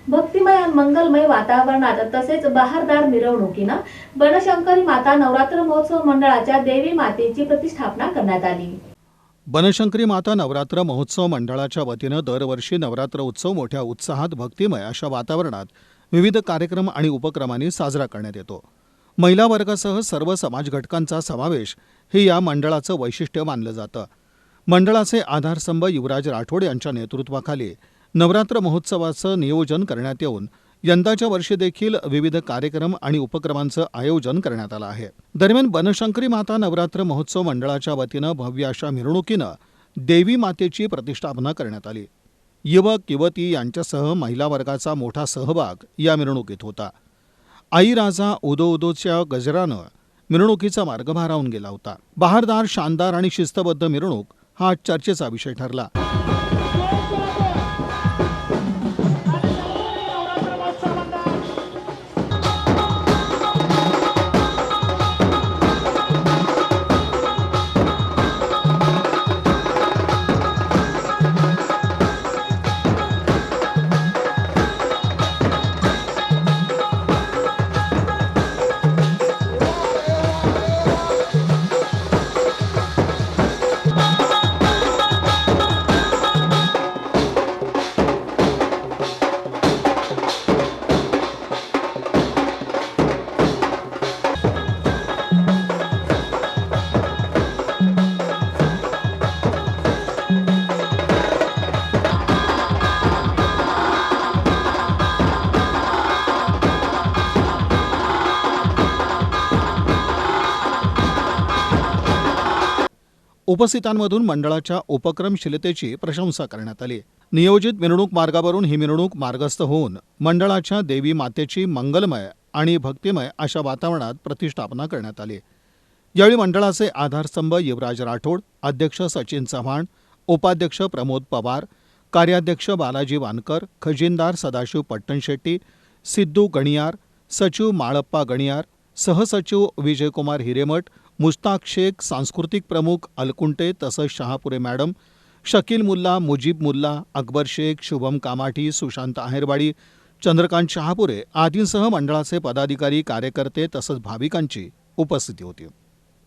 भक्तिमय आणि मंगलमय वातावरणात तसेच बहारदार मिरवणुकीनं बनशंकरी माता नवरात्र महोत्सव मंडळाच्या देवी मातेची प्रतिष्ठापना करण्यात आली। बनशंकरी माता नवरात्र महोत्सव मंडळाच्या वतीनं दरवर्षी नवरात्र उत्सव मोठ्या उत्साहात भक्तिमय अशा वातावरणात विविध कार्यक्रम आणि उपक्रमांनी साजरा करण्यात येतो। महिला वर्गासह सर्व समाज घटकांचा समावेश हे या मंडळाचं वैशिष्ट्य मानलं जातं। मंडळाचे आधारस्तंभ युवराज राठोड यांच्या नेतृत्वाखाली नवरात्र महोत्सवाचं नियोजन करण्यात येऊन यंदाच्या वर्षी देखील विविध कार्यक्रम आणि उपक्रमांचं आयोजन करण्यात आलं आहे। दरम्यान बनशंकरी माता नवरात्र महोत्सव मंडळाच्या वतीनं भव्य अशा मिरवणुकीनं देवी मातेची प्रतिष्ठापना करण्यात आली। युवक युवती यांच्यासह महिला वर्गाचा मोठा सहभाग या मिरवणुकीत होता। आई राजा उदो उदोच्या गजरानं मिरवणुकीचा मार्ग भारावून गेला होता। बहारदार, शानदार आणि शिस्तबद्ध मिरवणूक हा चर्चेचा विषय ठरला। उपस्थितांमधून मंडळाच्या उपक्रमशीलतेची प्रशंसा करण्यात आली। नियोजित मिरवणूक मार्गावरून ही मिरवणूक मार्गस्थ होऊन मंडळाच्या देवी मातेची मंगलमय आणि भक्तिमय अशा वातावरणात प्रतिष्ठापना करण्यात आली। यावेळी मंडळाचे आधारस्तंभ युवराज राठोड, अध्यक्ष सचिन चव्हाण, उपाध्यक्ष प्रमोद पवार, कार्याध्यक्ष बालाजी वानकर, खजिनदार सदाशिव पट्टणशेट्टी, सिद्धू गणियार, सचिव माळप्पा गणियार, सहसचिव विजयकुमार हिरेमठ, मुश्ताक शेख, सांस्कृतिक प्रमुख अलकुंटे तसंच शहापुरे मॅडम, शकील मुल्ला, मुजीब मुल्ला, अकबर शेख, शुभम कामाठी, सुशांत आहेरवाडी, चंद्रकांत शहापुरे आदींसह मंडळाचे पदाधिकारी, कार्यकर्ते तसंच भाविकांची उपस्थिती होती।